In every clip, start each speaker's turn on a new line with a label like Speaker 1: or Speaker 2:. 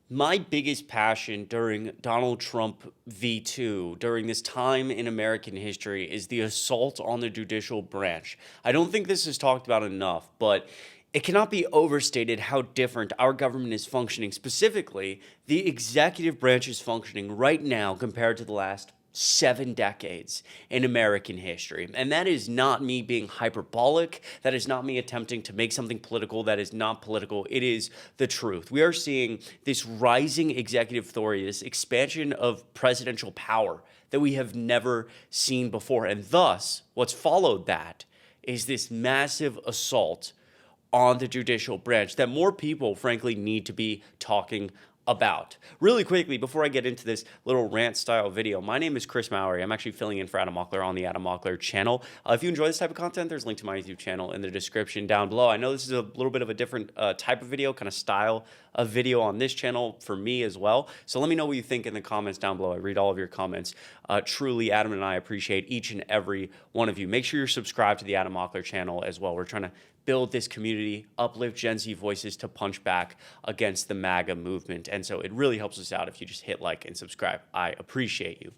Speaker 1: My biggest passion during Donald Trump V2, during this time in American history, is the assault on the judicial branch. I don't think this is talked about enough, but it cannot be overstated how different our government is functioning. Specifically, the executive branch is functioning right now compared to the last 7 decades in American history. And that is not me being hyperbolic. That is not me attempting to make something political that is not political. It is the truth. We are seeing this rising executive authority, this expansion of presidential power that we have never seen before. And thus, what's followed that is this massive assault on the judicial branch that more people, frankly, need to be talking about. Really quickly, before I get into this little rant style video, my name is Chris Mowrey. I'm actually filling in for Adam Mockler on the Adam Mockler channel. If you enjoy this type of content, there's a link to my YouTube channel in the description down below. I know this is a little bit of a different type of video, kind of style of video on this channel for me as well. So let me know what you think in the comments down below. I read all of your comments. Truly, Adam and I appreciate each and every one of you. Make sure you're subscribed to the Adam Mockler channel as well. We're trying to build this community, uplift Gen Z voices to punch back against the MAGA movement. And so it really helps us out if you just hit like and subscribe. I appreciate you.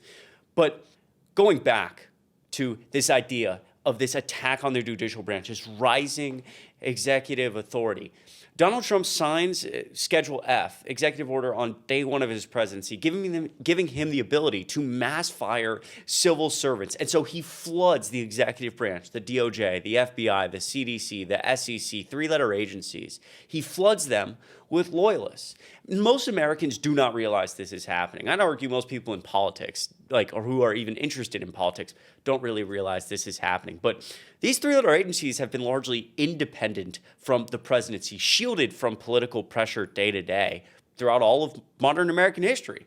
Speaker 1: But going back to this idea of this attack on the judicial branch, this rising executive authority, Donald Trump signs Schedule F, executive order, on day one of his presidency, giving him the ability to mass fire civil servants. And so he floods the executive branch, the DOJ, the FBI, the CDC, the SEC, three-letter agencies. He floods them with loyalists. Most Americans do not realize this is happening. I'd argue most people in politics, or who are even interested in politics, don't really realize this is happening. But these three-letter agencies have been largely independent from the presidency, shielded from political pressure day to day throughout all of modern American history,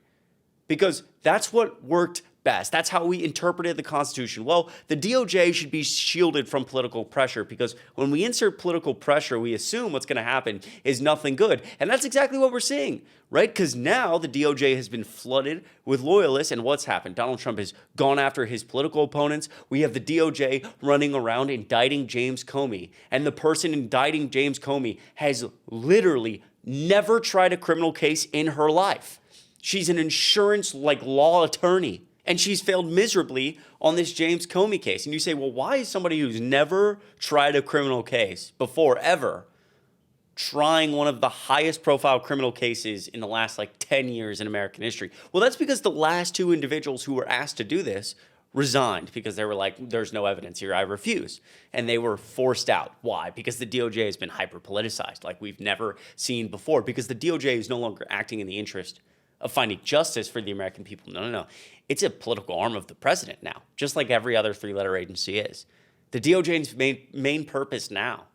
Speaker 1: because that's what worked best. That's how we interpreted the Constitution. Well, the DOJ should be shielded from political pressure, because when we insert political pressure, we assume what's going to happen is nothing good. And that's exactly what we're seeing, right? Because now the DOJ has been flooded with loyalists, and what's happened? Donald Trump has gone after his political opponents. We have the DOJ running around indicting James Comey, and the person indicting James Comey has literally never tried a criminal case in her life. She's an insurance law attorney, and she's failed miserably on this James Comey case. And you say, well, why is somebody who's never tried a criminal case before, ever, trying one of the highest profile criminal cases in the last 10 years in American history? Well, that's because the last two individuals who were asked to do this resigned, because they were like, there's no evidence here, I refuse. And they were forced out. Why? Because the DOJ has been hyper-politicized like we've never seen before, because the DOJ is no longer acting in the interest of finding justice for the American people. No. It's a political arm of the president now, just like every other three-letter agency is. The DOJ's main purpose now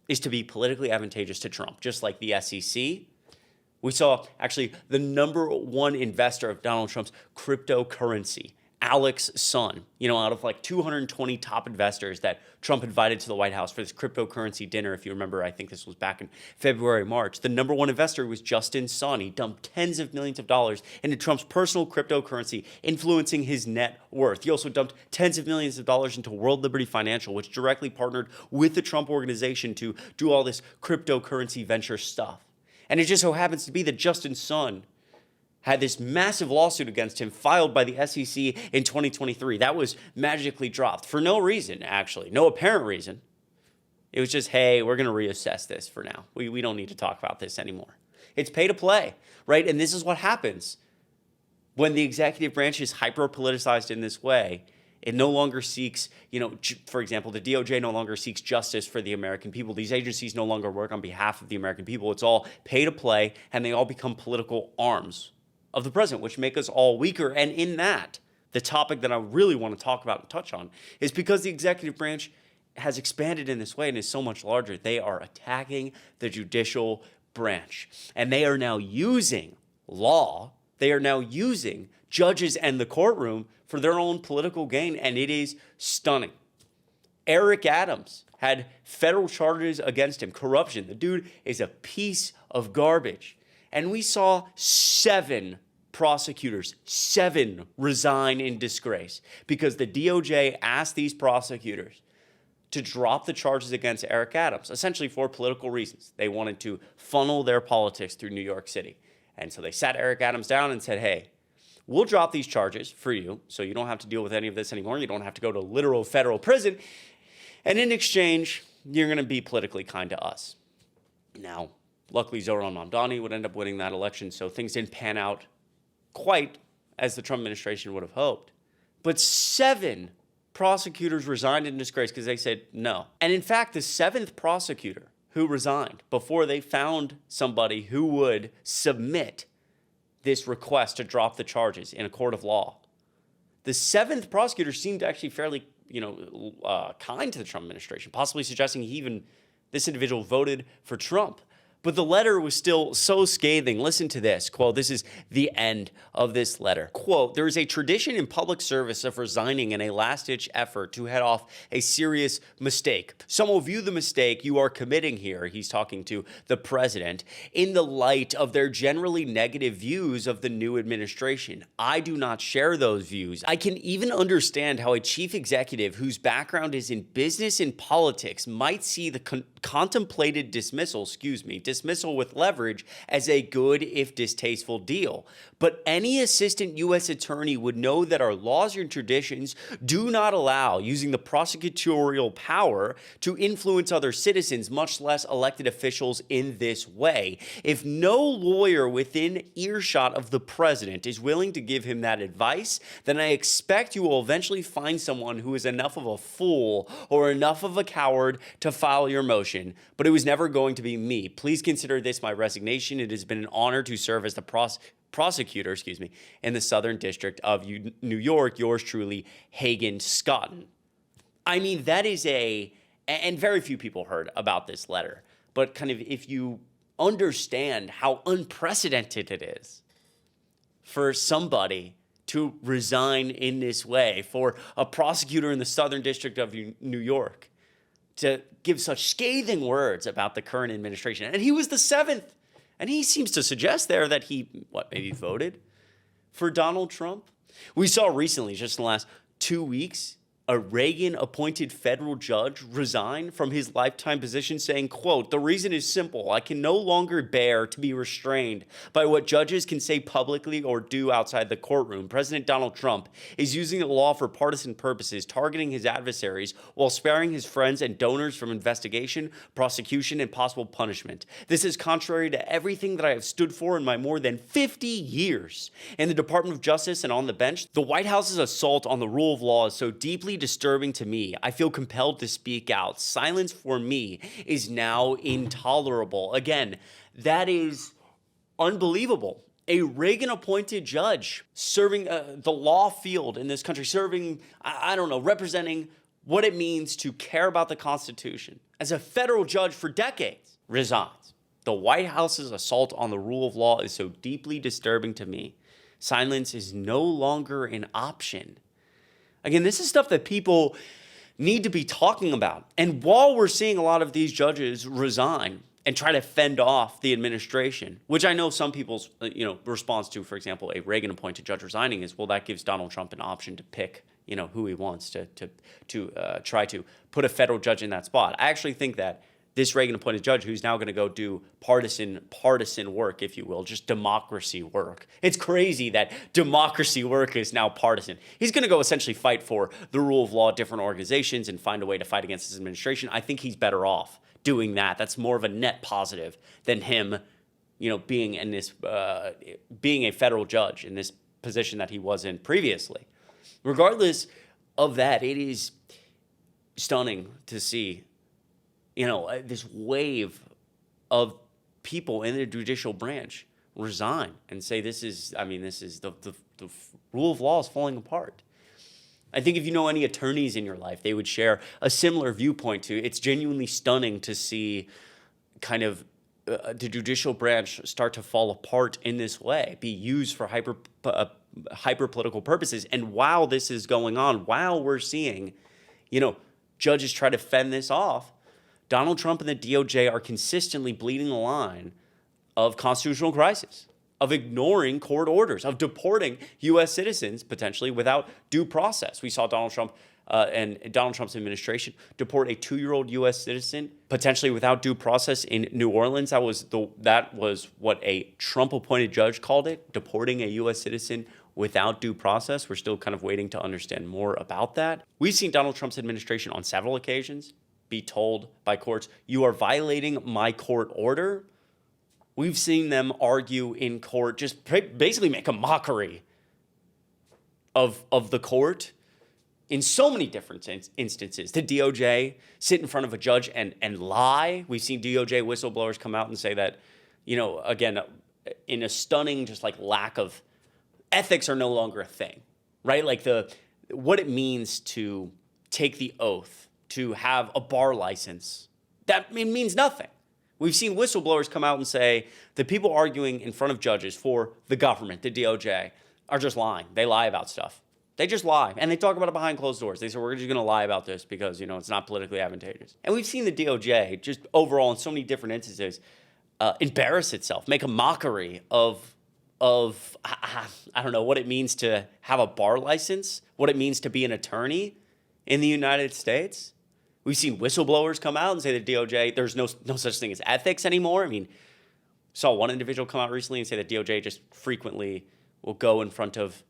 Speaker 1: is to be politically advantageous to Trump, just like the SEC. We saw actually the number one investor of Donald Trump's cryptocurrency, Alex's son, out of 220 top investors that Trump invited to the White House for this cryptocurrency dinner. If you remember, I think this was back in February, March. The number one investor was Justin's son. He dumped tens of millions of dollars into Trump's personal cryptocurrency, influencing his net worth. He also dumped tens of millions of dollars into World Liberty Financial, which directly partnered with the Trump organization to do all this cryptocurrency venture stuff. And it just so happens to be that Justin's son had this massive lawsuit against him filed by the SEC in 2023. That was magically dropped for no reason, actually. No apparent reason. It was just, hey, we're going to reassess this for now. We don't need to talk about this anymore. It's pay to play, right? And this is what happens when the executive branch is hyper-politicized in this way. It no longer seeks, for example, the DOJ no longer seeks justice for the American people. These agencies no longer work on behalf of the American people. It's all pay to play, and they all become political arms of the president, which make us all weaker. And in that, the topic that I really want to talk about and touch on is because the executive branch has expanded in this way and is so much larger, they are attacking the judicial branch. And they are now using law, they are now using judges and the courtroom for their own political gain, and it is stunning. Eric Adams had federal charges against him, corruption. The dude is a piece of garbage. And we saw 7 resign in disgrace because the DOJ asked these prosecutors to drop the charges against Eric Adams, essentially for political reasons. They wanted to funnel their politics through New York City. And so they sat Eric Adams down and said, hey, we'll drop these charges for you, so you don't have to deal with any of this anymore. You don't have to go to literal federal prison. And in exchange, you're going to be politically kind to us. Now, luckily, Zohran Mamdani would end up winning that election, so things didn't pan out quite as the Trump administration would have hoped. But 7 prosecutors resigned in disgrace because they said no. And in fact, the 7th prosecutor who resigned before they found somebody who would submit this request to drop the charges in a court of law, the 7th prosecutor seemed actually fairly, kind to the Trump administration, possibly suggesting this individual voted for Trump. But the letter was still so scathing. Listen to this. Quote, this is the end of this letter. Quote, there is a tradition in public service of resigning in a last-ditch effort to head off a serious mistake. Some will view the mistake you are committing here, he's talking to the president, in the light of their generally negative views of the new administration. I do not share those views. I can even understand how a chief executive whose background is in business and politics might see the contemplated dismissal with leverage as a good if distasteful deal. But any assistant U.S. attorney would know that our laws and traditions do not allow using the prosecutorial power to influence other citizens, much less elected officials, in this way. If no lawyer within earshot of the president is willing to give him that advice, then I expect you will eventually find someone who is enough of a fool or enough of a coward to file your motion. But it was never going to be me. Please consider this my resignation. It has been an honor to serve as the prosecutor in the Southern District of New York. Yours truly, Hagen Scotton. I mean, that is and very few people heard about this letter, but kind of if you understand how unprecedented it is for somebody to resign in this way, for a prosecutor in the Southern District of New York to give such scathing words about the current administration. And he was the 7th. And he seems to suggest there that he, maybe voted for Donald Trump. We saw recently, just in the last 2 weeks, a Reagan-appointed federal judge resign from his lifetime position, saying, quote, the reason is simple. I can no longer bear to be restrained by what judges can say publicly or do outside the courtroom. President Donald Trump is using the law for partisan purposes, targeting his adversaries while sparing his friends and donors from investigation, prosecution, and possible punishment. This is contrary to everything that I have stood for in my more than 50 years in the Department of Justice and on the bench. The White House's assault on the rule of law is so deeply disturbing to me. I feel compelled to speak out. Silence for me is now intolerable. Again, that is unbelievable. A Reagan-appointed judge serving the law field in this country, serving, representing what it means to care about the Constitution as a federal judge for decades, resigns. The White House's assault on the rule of law is so deeply disturbing to me. Silence is no longer an option. Again, this is stuff that people need to be talking about. And while we're seeing a lot of these judges resign and try to fend off the administration, which I know some people's response to, for example, a Reagan-appointed judge resigning is, well, that gives Donald Trump an option to pick who he wants to try to put a federal judge in that spot. I actually think that this Reagan-appointed judge, who's now going to go do partisan work, if you will, just democracy work. It's crazy that democracy work is now partisan. He's going to go essentially fight for the rule of law, different organizations, and find a way to fight against his administration. I think he's better off doing that. That's more of a net positive than him, being in this, being a federal judge in this position that he was in previously. Regardless of that, it is stunning to see this wave of people in the judicial branch resign and say this is the rule of law is falling apart. I think if you know any attorneys in your life, they would share a similar viewpoint to it's genuinely stunning to see kind of the judicial branch start to fall apart in this way, be used for hyper political purposes. And while this is going on, while we're seeing, judges try to fend this off, Donald Trump and the DOJ are consistently bleeding the line of constitutional crisis, of ignoring court orders, of deporting U.S. citizens potentially without due process. We saw Donald Trump and Donald Trump's administration deport a 2-year-old U.S. citizen potentially without due process in New Orleans. That was what a Trump-appointed judge called it, deporting a U.S. citizen without due process. We're still kind of waiting to understand more about that. We've seen Donald Trump's administration on several occasions be told by courts, you are violating my court order. We've seen them argue in court, just basically make a mockery of the court in so many different instances. The DOJ sit in front of a judge and lie. We've seen DOJ whistleblowers come out and say that, again, in a stunning just like lack of ethics are no longer a thing, right? Like what it means to take the oath, to have a bar license, that it means nothing. We've seen whistleblowers come out and say the people arguing in front of judges for the government, the DOJ, are just lying. They lie about stuff. They just lie. And they talk about it behind closed doors. They say, we're just going to lie about this because, it's not politically advantageous. And we've seen the DOJ just overall in so many different instances embarrass itself, make a mockery of I don't know what it means to have a bar license, what it means to be an attorney in the United States. We've seen whistleblowers come out and say the DOJ, there's no such thing as ethics anymore. I mean, saw one individual come out recently and say that DOJ just frequently will go in front of,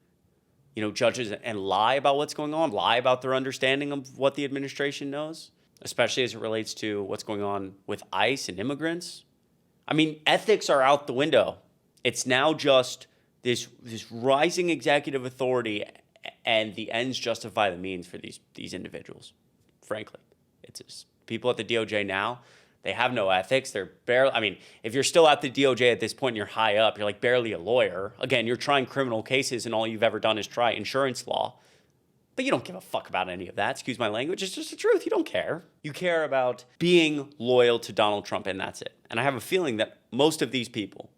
Speaker 1: judges and lie about what's going on, lie about their understanding of what the administration knows, especially as it relates to what's going on with ICE and immigrants. I mean, ethics are out the window. It's now just this rising executive authority, and the ends justify the means for these individuals, frankly. It's just people at the DOJ now, they have no ethics. They're barely, if you're still at the DOJ at this point and you're high up, you're like barely a lawyer. Again, you're trying criminal cases and all you've ever done is try insurance law. But you don't give a fuck about any of that. Excuse my language. It's just the truth. You don't care. You care about being loyal to Donald Trump, and that's it. And I have a feeling that most of these people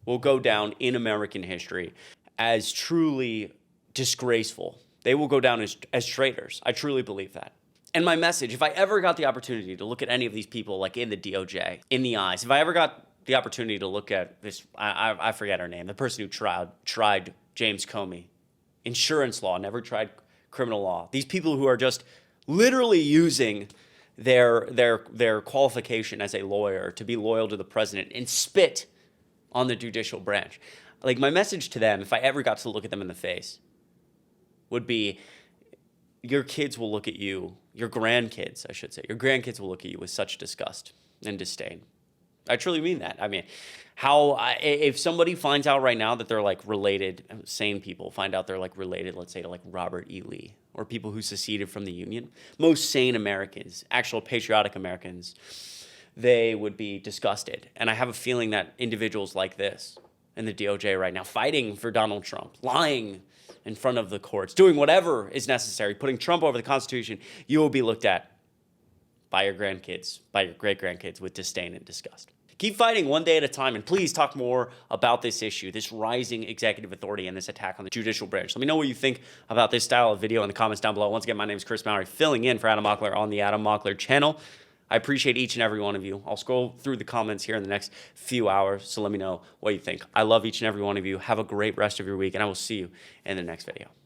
Speaker 1: will go down in American history as truly disgraceful. They will go down as traitors. I truly believe that. And my message, if I ever got the opportunity to look at any of these people, like in the DOJ, in the eyes, if I ever got the opportunity to look at this, I forget her name, the person who tried James Comey, insurance law, never tried criminal law. These people who are just literally using their qualification as a lawyer to be loyal to the president and spit on the judicial branch. Like, my message to them, if I ever got to look at them in the face, would be, your kids will look at you, your grandkids, I should say, your grandkids will look at you with such disgust and disdain. I truly mean that. If somebody finds out right now that they're like related, sane people find out they're like related, let's say to like Robert E. Lee, or people who seceded from the Union, most sane Americans, actual patriotic Americans, they would be disgusted. And I have a feeling that individuals like this in the DOJ right now, fighting for Donald Trump, lying in front of the courts, doing whatever is necessary, putting Trump over the Constitution, you will be looked at by your grandkids, by your great-grandkids with disdain and disgust. Keep fighting one day at a time, and please talk more about this issue, this rising executive authority and this attack on the judicial branch. Let me know what you think about this style of video in the comments down below. Once again, my name is Chris Mowrey, filling in for Adam Mockler on the Adam Mockler channel. I appreciate each and every one of you. I'll scroll through the comments here in the next few hours, so let me know what you think. I love each and every one of you. Have a great rest of your week, and I will see you in the next video.